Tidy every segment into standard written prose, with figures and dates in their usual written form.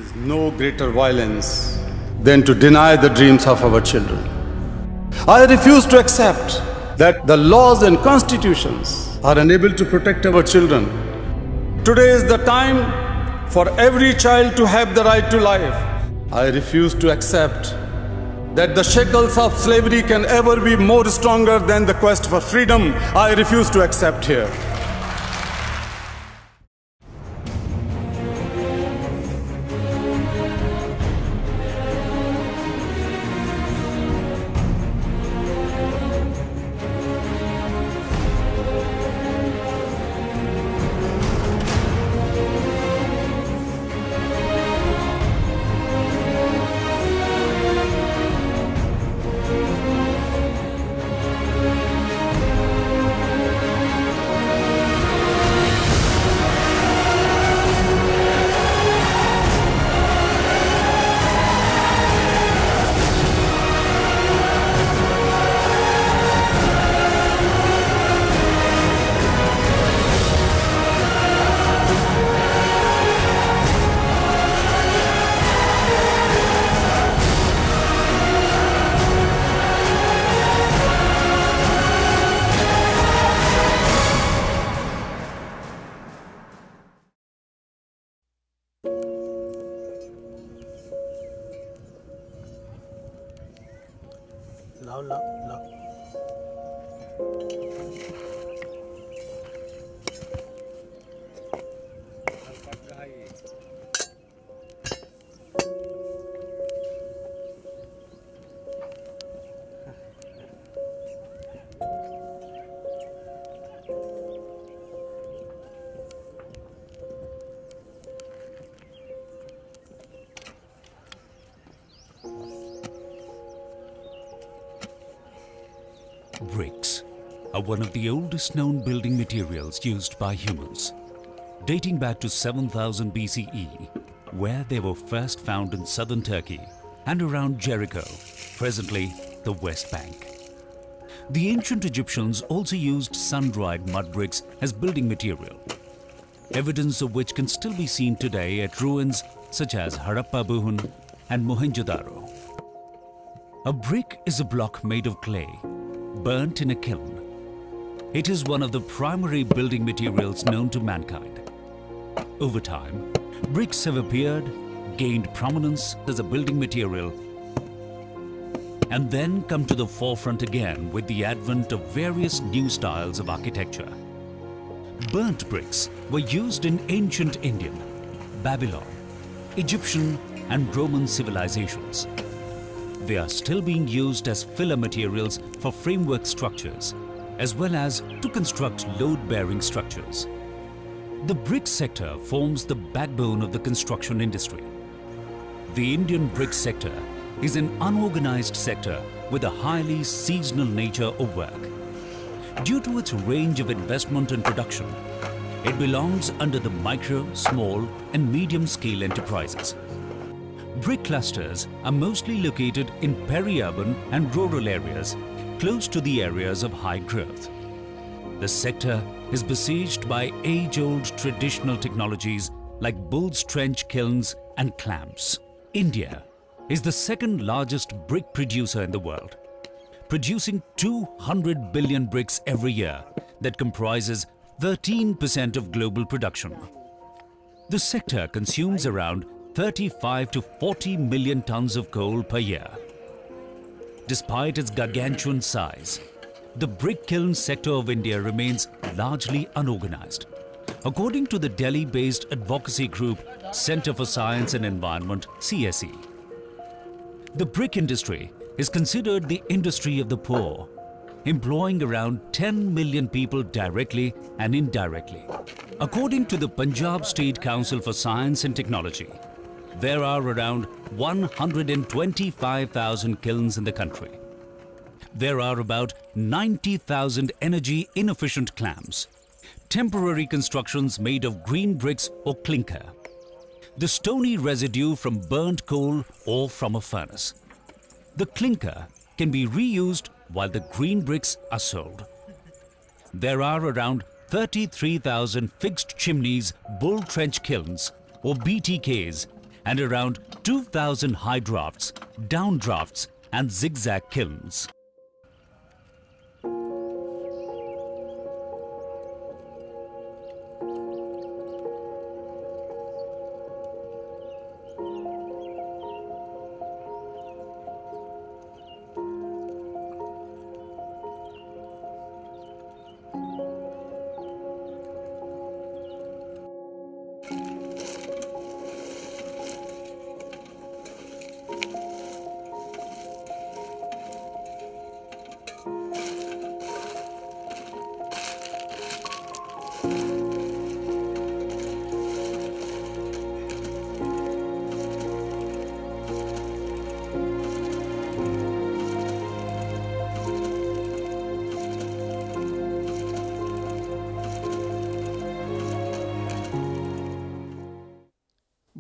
is no greater violence than to deny the dreams of our children. I refuse to accept that the laws and constitutions are unable to protect our children. Today is the time for every child to have the right to life. I refuse to accept that the shackles of slavery can ever be more stronger than the quest for freedom. I refuse to accept here. Bricks are one of the oldest known building materials used by humans, dating back to 7000 BCE, where they were first found in southern Turkey and around Jericho, presently the West Bank. The ancient Egyptians also used sun-dried mud bricks as building material, evidence of which can still be seen today at ruins such as Harappa Buhun and Mohenjo-daro. A brick is a block made of clay, burnt in a kiln. It is one of the primary building materials known to mankind. Over time, bricks have appeared, gained prominence as a building material, and then come to the forefront again with the advent of various new styles of architecture. Burnt bricks were used in ancient Indian, Babylon, Egyptian and Roman civilizations. They are still being used as filler materials for framework structures, as well as to construct load-bearing structures. The brick sector forms the backbone of the construction industry. The Indian brick sector is an unorganized sector with a highly seasonal nature of work. Due to its range of investment and production, it belongs under the micro, small and medium-scale enterprises. Brick clusters are mostly located in peri-urban and rural areas, close to the areas of high growth. The sector is besieged by age-old traditional technologies like Bull's trench kilns and clamps. India is the second largest brick producer in the world, producing 200 billion bricks every year that comprises 13% of global production. The sector consumes around 35 to 40 million tons of coal per year. Despite its gargantuan size, the brick kiln sector of India remains largely unorganized. According to the Delhi-based advocacy group Centre for Science and Environment, CSE, the brick industry is considered the industry of the poor, employing around 10 million people directly and indirectly. According to the Punjab State Council for Science and Technology, there are around 125,000 kilns in the country. There are about 90,000 energy inefficient clamps, temporary constructions made of green bricks or clinker, the stony residue from burnt coal or from a furnace. The clinker can be reused while the green bricks are sold. There are around 33,000 fixed chimneys bull trench kilns or BTKs and around 2,000 high drafts, down drafts and zigzag kilns.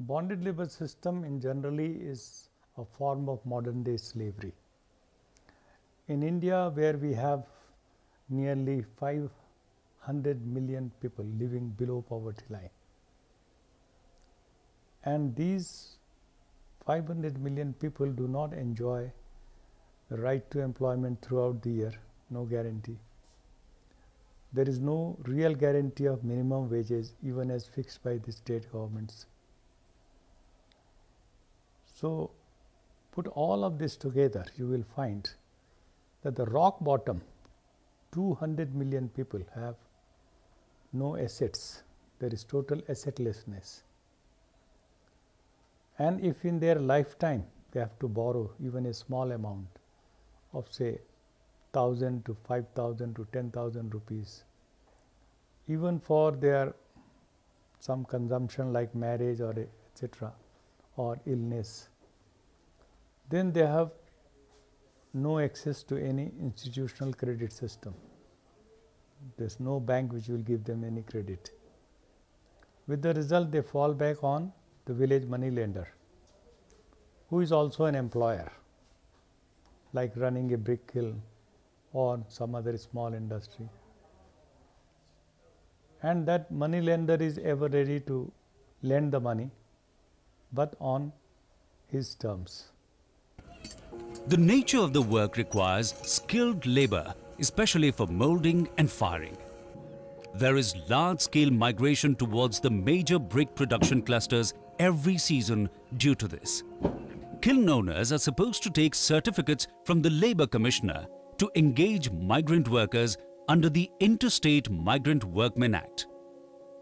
Bonded labor system in generally is a form of modern day slavery. In India, where we have nearly 500 million people living below poverty line, and these 500 million people do not enjoy the right to employment throughout the year, no guarantee. There is no real guarantee of minimum wages even as fixed by the state governments. So, put all of this together, you will find that the rock bottom 200 million people have no assets. There is total assetlessness. And if in their lifetime they have to borrow even a small amount of say 1,000 to 5,000 to 10,000 rupees, even for their some consumption like marriage or etc. or illness, then they have no access to any institutional credit system. There is no bank which will give them any credit. With the result, they fall back on the village money lender, who is also an employer, like running a brick kiln or some other small industry. And that money lender is ever ready to lend the money, but on his terms. The nature of the work requires skilled labor, especially for molding and firing. There is large-scale migration towards the major brick production clusters every season due to this. Kiln owners are supposed to take certificates from the Labour Commissioner to engage migrant workers under the Interstate Migrant Workmen Act.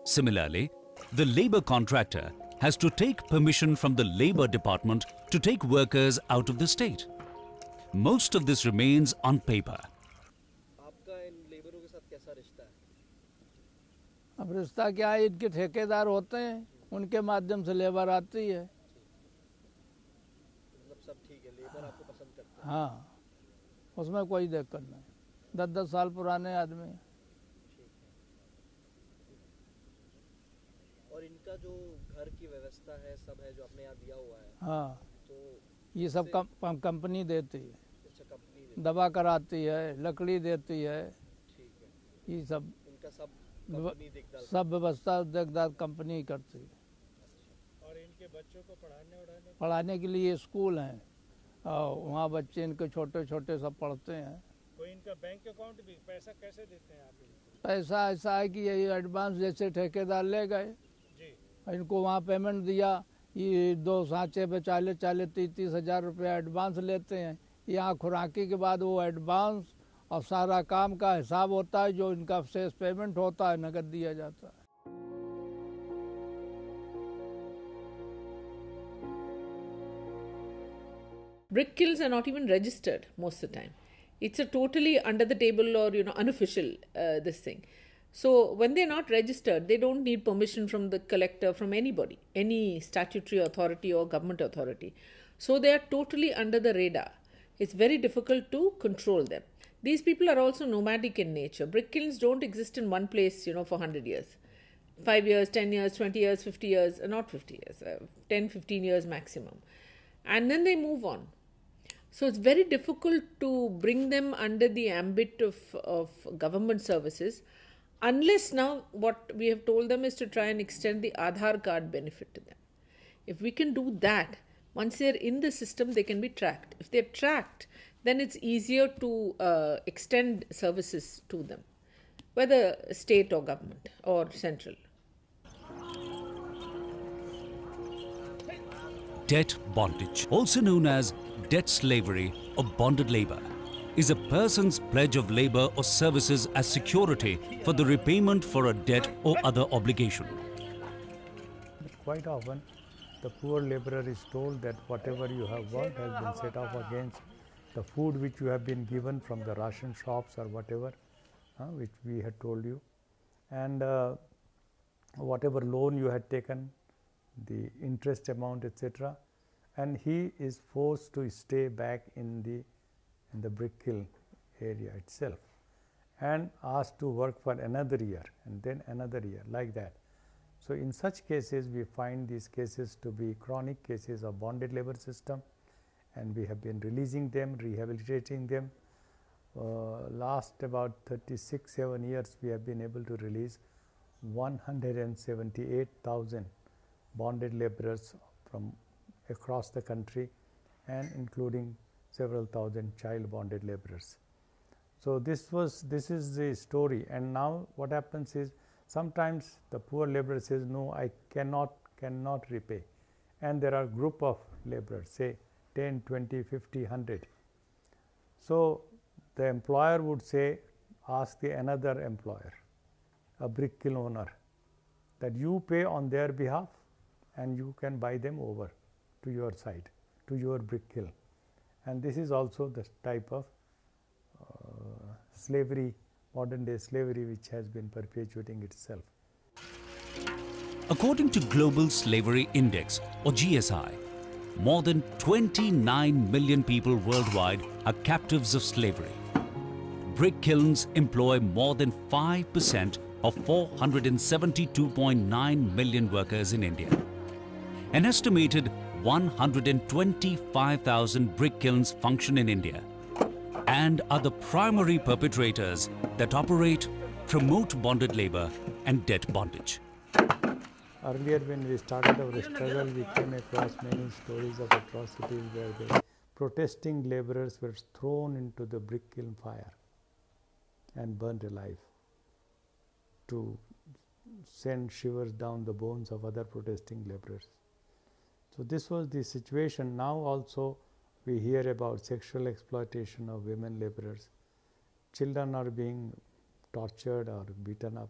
Similarly, the labour contractor has to take permission from the Labour Department to take workers out of the state. Most of this remains on paper. आपका इन लेबरों के साथ कैसा रिश्ता है? अब रिश्ता क्या है, इनके ठेकेदार होते हैं, उनके माध्यम से लेबर आती है। मतलब सब ठीक है, लेबर आपको पसंद करते हैं? हाँ, उसमें कोई दिक्कत नहीं। 10-10 साल पुराने आदमी हैं। और इनका जो घर की व्यवस्था है, सब है जो आपने यहाँ दिया हुआ है। हाँ, तो ये सब कंपनी देती है। अच्छा, कंपनी देती है। दवा कराती है, लकड़ी देती है। ठीक है। ये सब इनका सब कंपनी देखभाल, सब व्यवस्था देखभाल कंपनी ही करती है। और इनके बच्चों को पढ़ाने के लिए स्कूल हैं और वहाँ बच्चे इनके छोटे छोटे सब पढ़ते हैं। कोई इनका बैंक अकाउंट भी, पैसा कैसे देते हैं आप इनको? पैसा ऐसा है कि ये एडवांस जैसे ठेकेदार ले गए, इनको वहाँ पेमेंट दिया, ये 2 सांचे पे 40-30 हज़ार रुपया एडवांस लेते हैं। यहाँ खुराकी के बाद वो एडवांस और सारा काम का हिसाब होता है, जो इनका शेष पेमेंट होता है नगद दिया जाता है। Brick kilns are not even registered most of the time. It's a totally under the table or unofficial this thing. So when they're not registered, they don't need permission from the collector, from anybody, any statutory authority or government authority. So they are totally under the radar. It's very difficult to control them. These people are also nomadic in nature. Brick kilns don't exist in one place, for 100 years. 5 years, 10 years, 20 years, 50 years, not 50 years, 10, 15 years maximum. And then they move on. So it's very difficult to bring them under the ambit of government services, unless now what we have told them is to try and extend the Aadhaar card benefit to them. If we can do that, once they're in the system, they can be tracked. If they're tracked, then it's easier to extend services to them, whether state or government or central. Debt bondage, also known as debt slavery or bonded labor, is a person's pledge of labor or services as security for the repayment for a debt or other obligation. But quite often, the poor laborer is told that whatever you have worked has been set off against the food which you have been given from the ration shops or whatever, which we had told you, and whatever loan you had taken, the interest amount, etc. And he is forced to stay back in the brick kiln area itself and asked to work for another year and then another year, like that. So in such cases, we find these cases to be chronic cases of bonded labor system, and we have been releasing them, rehabilitating them. Last about 36-7 years, we have been able to release 178,000 bonded laborers from across the country, and including several thousand child bonded laborers. So this is the story. And now what happens is, sometimes the poor laborer says, no, I cannot repay, and there are group of laborers, say 10, 20, 50, 100. So the employer would say, ask the another employer, a brick kiln owner, that you pay on their behalf and you can buy them over to your side, to your brick kiln. And this is also the type of slavery, modern day slavery, which has been perpetuating itself. According to Global Slavery Index or GSI, more than 29 million people worldwide are captives of slavery. Brick kilns employ more than 5% of 472.9 million workers in India. An estimated 125,000 brick kilns function in India and are the primary perpetrators that operate, promote bonded labor and debt bondage. Earlier, when we started our struggle, we came across many stories of atrocities where the protesting laborers were thrown into the brick kiln fire and burnt alive to send shivers down the bones of other protesting laborers. So this was the situation. Now also we hear about sexual exploitation of women laborers. Children are being tortured or beaten up.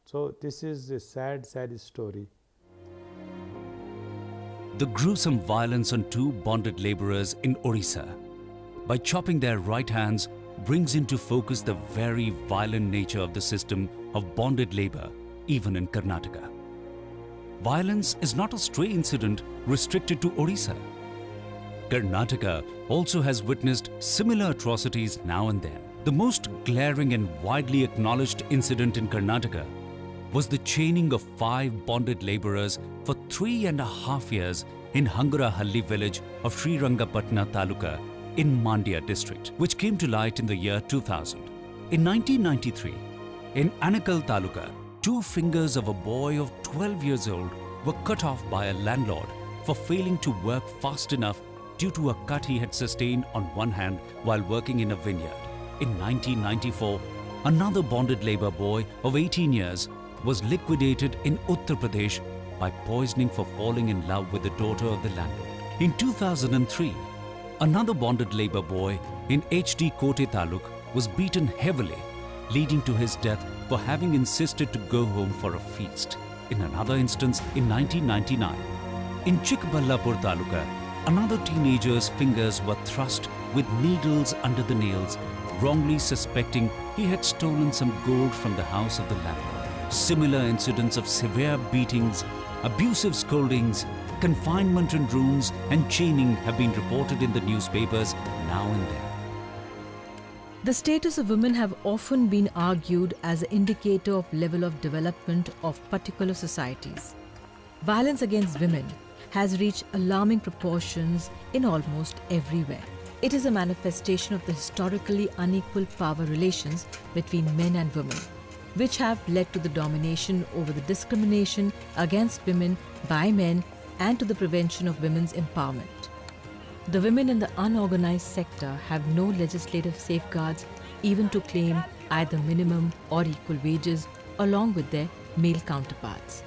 So this is a sad story. The gruesome violence on two bonded laborers in Orissa, by chopping their right hands, brings into focus the very violent nature of the system of bonded labor, even in Karnataka. Violence is not a stray incident restricted to Orissa. Karnataka also has witnessed similar atrocities now and then. The most glaring and widely acknowledged incident in Karnataka was the chaining of 5 bonded laborers for 3.5 years in Hangarahalli village of Srirangapatna Taluka in Mandya district, which came to light in the year 2000. In 1993, in Anakal Taluka, 2 fingers of a boy of 12 years old were cut off by a landlord for failing to work fast enough due to a cut he had sustained on one hand while working in a vineyard. In 1994, another bonded labor boy of 18 years was liquidated in Uttar Pradesh by poisoning for falling in love with the daughter of the landlord. In 2003, another bonded labor boy in HD Kote Taluk was beaten heavily, leading to his death for having insisted to go home for a feast. In another instance, in 1999, in Chikballapur Taluka, another teenager's fingers were thrust with needles under the nails, wrongly suspecting he had stolen some gold from the house of the landlord. Similar incidents of severe beatings, abusive scoldings, confinement in rooms and chaining have been reported in the newspapers now and then. The status of women have often been argued as an indicator of level of development of particular societies. Violence against women has reached alarming proportions in almost everywhere. It is a manifestation of the historically unequal power relations between men and women, which have led to the domination over the discrimination against women by men and to the prevention of women's empowerment. The women in the unorganized sector have no legislative safeguards even to claim either minimum or equal wages along with their male counterparts.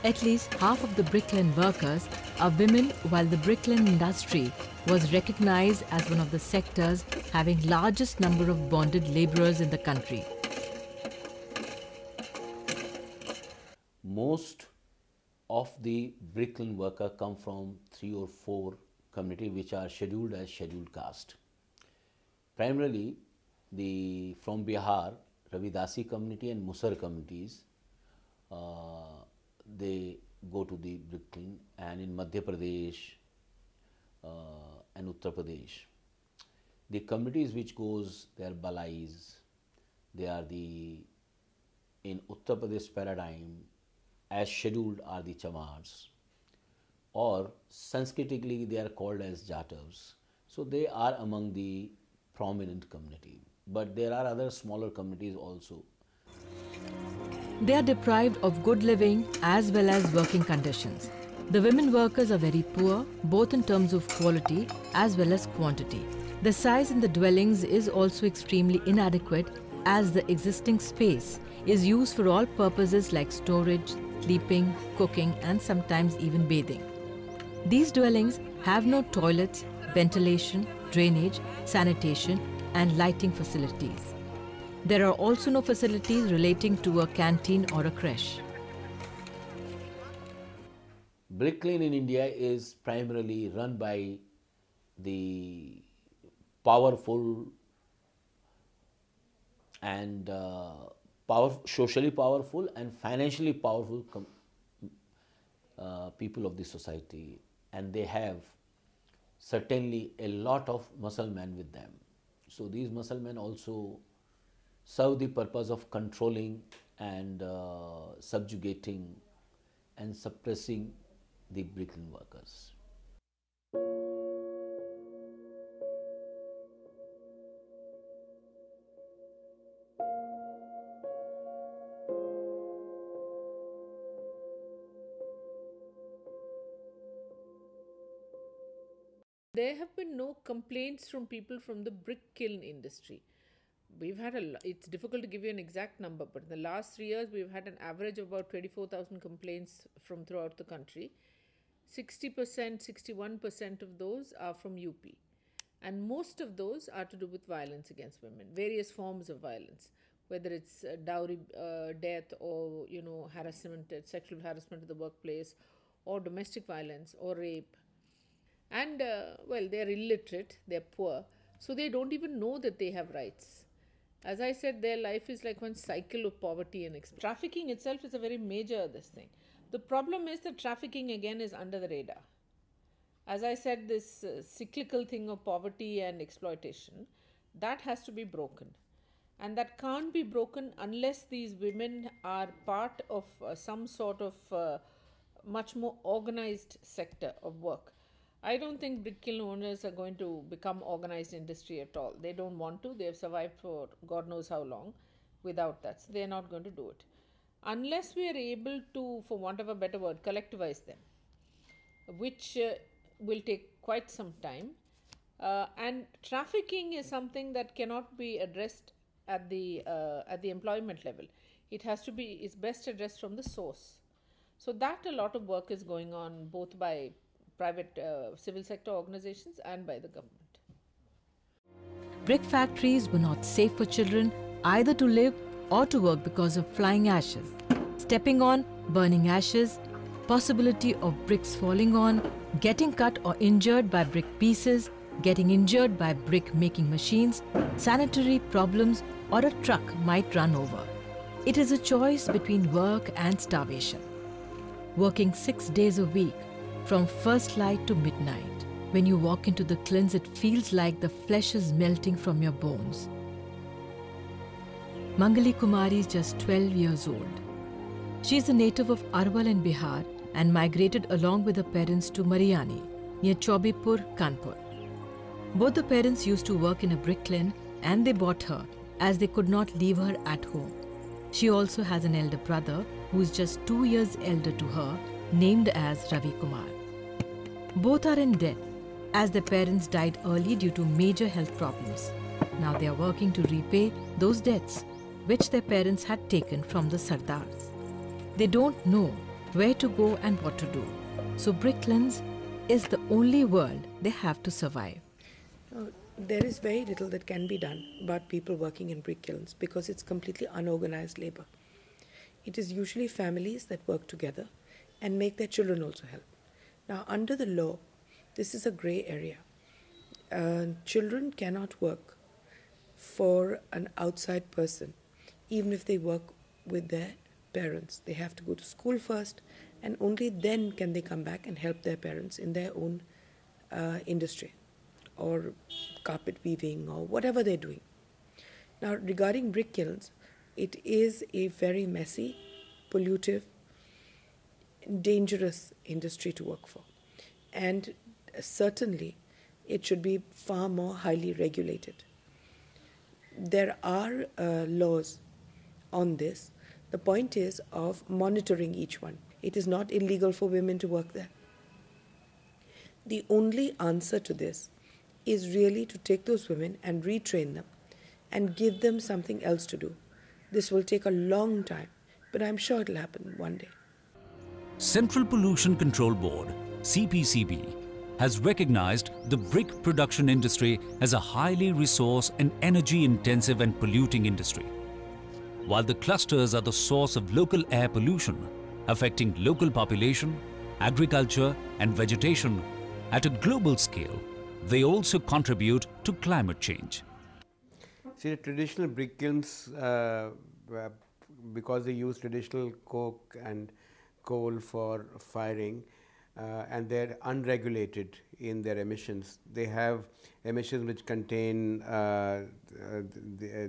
At least half of the Brick Kiln workers are women, while the Brick Kiln industry was recognized as one of the sectors having largest number of bonded laborers in the country. Most of the Brick Kiln worker come from 3 or 4 communities which are scheduled as scheduled caste. Primarily from Bihar, Ravidasi community and Musar communities, they go to the Brick Kiln, and in Madhya Pradesh and Uttar Pradesh. The communities which goes, they are Balais, they are in Uttar Pradesh paradigm, as scheduled are the Chamars, or Sanskritically they are called as Jatavs. So they are among the prominent community, but there are other smaller communities also. They are deprived of good living as well as working conditions. The women workers are very poor, both in terms of quality as well as quantity. The size in the dwellings is also extremely inadequate, as the existing space is used for all purposes like storage, sleeping, cooking, and sometimes even bathing. These dwellings have no toilets, ventilation, drainage, sanitation, and lighting facilities. There are also no facilities relating to a canteen or a creche. Brick Kiln in India is primarily run by the powerful and socially powerful and financially powerful people of the society, and they have certainly a lot of muscle men with them. So these muscle men also serve the purpose of controlling and subjugating and suppressing the Brick Kiln workers. There have been no complaints from people from the brick kiln industry. We've had it's difficult to give you an exact number, but in the last 3 years, we've had an average of about 24,000 complaints from throughout the country. 60%, 61% of those are from UP. And most of those are to do with violence against women, various forms of violence, whether it's dowry death or, harassment, sexual harassment in the workplace, or domestic violence or rape. And, they're illiterate, they're poor, so they don't even know that they have rights. As I said, their life is like one cycle of poverty and trafficking itself is a very major thing. The problem is that trafficking again is under the radar. As I said, this cyclical thing of poverty and exploitation, that has to be broken. And that can't be broken unless these women are part of some sort of much more organized sector of work. I don't think brick kiln owners are going to become organized industry at all. They don't want to. They have survived for God knows how long without that. So they are not going to do it. Unless we are able to, for want of a better word, collectivize them, which will take quite some time. And trafficking is something that cannot be addressed at the employment level. It has to be, is best addressed from the source. So that a lot of work is going on both by private civil sector organizations and by the government. Brick factories were not safe for children either to live or to work because of flying ashes, stepping on, burning ashes, possibility of bricks falling on, getting cut or injured by brick pieces, getting injured by brick making machines, sanitary problems, or a truck might run over. It is a choice between work and starvation. Working 6 days a week, from first light to midnight. When you walk into the kilns, it feels like the flesh is melting from your bones. Mangali Kumari is just 12 years old. She is a native of Arwal in Bihar and migrated along with her parents to Mariani, near Chaubipur, Kanpur. Both the parents used to work in a brick kiln and they bought her as they could not leave her at home. She also has an elder brother who is just 2 years elder to her named as Ravi Kumar. Both are in debt as their parents died early due to major health problems. Now they are working to repay those debts which their parents had taken from the Sardars. They don't know where to go and what to do. So Brick Kilns is the only world they have to survive. There is very little that can be done about people working in brick kilns because it's completely unorganized labor. It is usually families that work together and make their children also help. Now, under the law, this is a gray area. Children cannot work for an outside person, even if they work with their parents. They have to go to school first, and only then can they come back and help their parents in their own industry, or carpet weaving, or whatever they're doing. Now, regarding brick kilns, it is a very messy, pollutive, dangerous industry to work for. And certainly, it should be far more highly regulated. There are laws on this. The point is of monitoring each one. It is not illegal for women to work there. The only answer to this is really to take those women and retrain them and give them something else to do. This will take a long time, but I'm sure it'll happen one day. Central Pollution Control Board, CPCB, has recognized the brick production industry as a highly resource and energy-intensive and polluting industry. While the clusters are the source of local air pollution, affecting local population, agriculture and vegetation at a global scale, they also contribute to climate change. See, the traditional brick kilns, because they use traditional coke and coal for firing, and they're unregulated in their emissions. They have emissions which contain the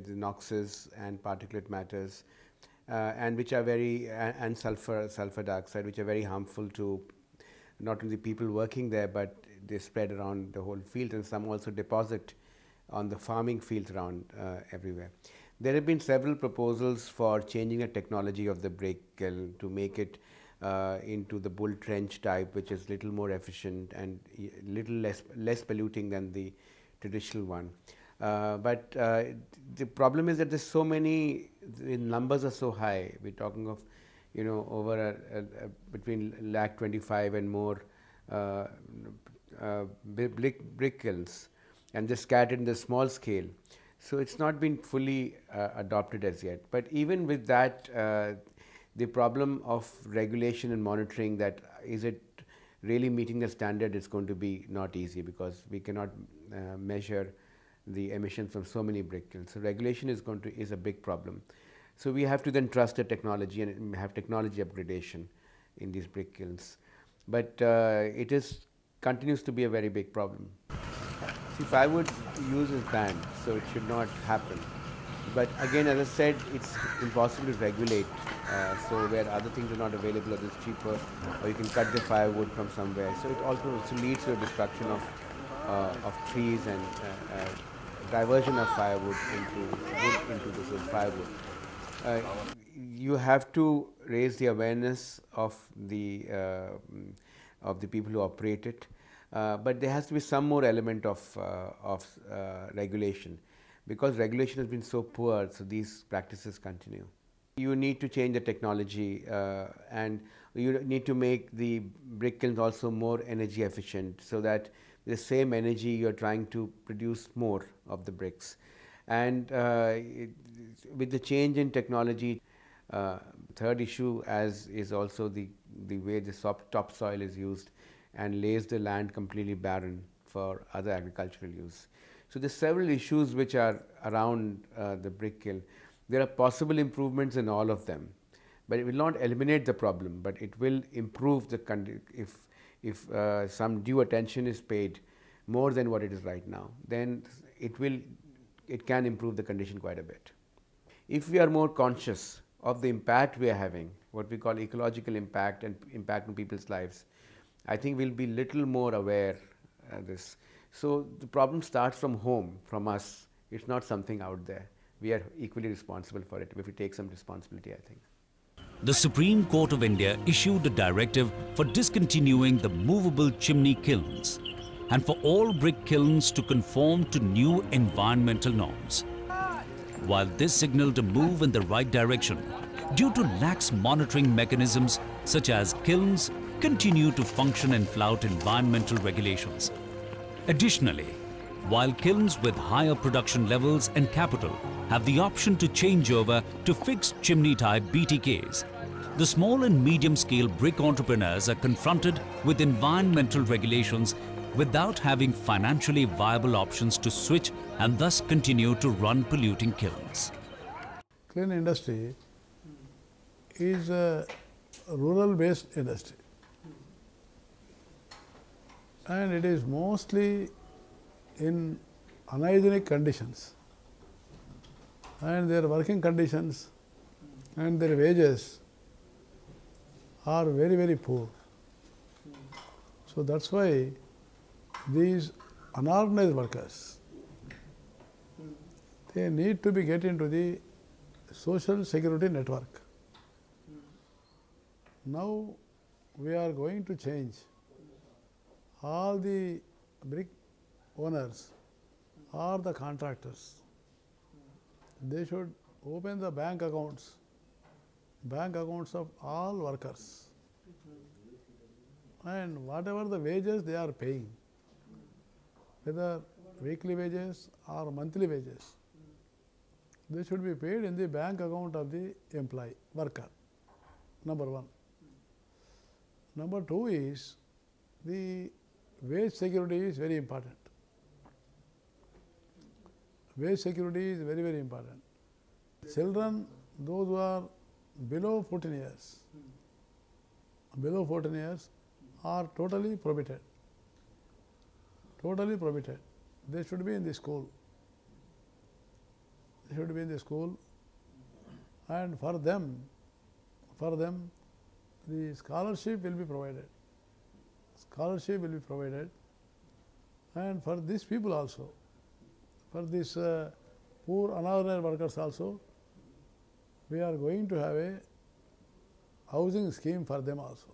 NOxes and particulate matters, and which are very, and sulfur dioxide, which are very harmful to not only people working there, but they spread around the whole field, and some also deposit on the farming fields around everywhere. There have been several proposals for changing the technology of the brick kiln to make it into the bull trench type, which is little more efficient and little less polluting than the traditional one. But the problem is that there's so many, the numbers are so high. We're talking of, you know, over between 125,000 and more brick kilns, and they're scattered in the small scale. So it's not been fully adopted as yet. But even with that, the problem of regulation and monitoring, that is it really meeting the standard, is going to be not easy, because we cannot measure the emissions from so many brick kilns. So regulation is a big problem. So we have to then trust the technology and have technology upgradation in these brick kilns. But it continues to be a very big problem. See, firewood use is banned, so it should not happen. But again, as I said, it's impossible to regulate. So where other things are not available, or it's cheaper, or you can cut the firewood from somewhere. So it also leads to a destruction of trees and diversion of firewood into this firewood. You have to raise the awareness of the people who operate it, but there has to be some more element of regulation, because regulation has been so poor. So these practices continue. You need to change the technology, and you need to make the brick kilns also more energy efficient, so that the same energy you are trying to produce more of the bricks. And with the change in technology, third issue is also the way the topsoil is used and lays the land completely barren for other agricultural use. So there's several issues which are around the brick kiln. There are possible improvements in all of them, but it will not eliminate the problem, but it will improve the condition. If some due attention is paid more than what it is right now, then it can improve the condition quite a bit. If we are more conscious of the impact we are having, what we call ecological impact and impact on people's lives, I think we'll be little more aware of this. So the problem starts from home, from us. It's not something out there. We are equally responsible for it if we take some responsibility, I think. the Supreme Court of India issued a directive for discontinuing the movable chimney kilns and for all brick kilns to conform to new environmental norms. While this signaled a move in the right direction, due to lax monitoring mechanisms such as kilns continue to function and flout environmental regulations. Additionally, while kilns with higher production levels and capital have the option to change over to fixed chimney type BTKs, the small and medium scale brick entrepreneurs are confronted with environmental regulations without having financially viable options to switch and thus continue to run polluting kilns. Kiln industry is a rural based industry, and it is mostly in unhygienic conditions, and their working conditions and their wages are very, very poor. So that's why these unorganized workers, they need to be get into the social security network. Now we are going to change all the brick owners or the contractors. They should open the bank accounts of all workers, and whatever the wages they are paying, whether weekly wages or monthly wages, they should be paid in the bank account of the employee, worker, number one. Number two is the wage security is very important. Wage security is very, very important. Children, those who are below 14 years, are totally prohibited. Totally prohibited. They should be in the school. They should be in the school, and for them, the scholarship will be provided. Scholarship will be provided, and for these people also, for these poor unorganized workers also, we are going to have a housing scheme for them also.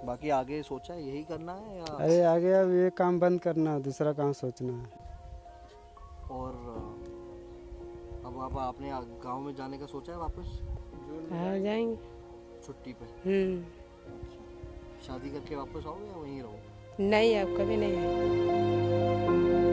बाकी आगे सोचा है यही करना है या? अरे आगे अब ये काम बंद करना है, दूसरा काम सोचना है। और अब आपने गांव में जाने का सोचा है वापस? हाँ जाएंगे छुट्टी पे। शादी करके वापस आओगे या वहीं रहो? नहीं अब कभी नहीं आएंगे।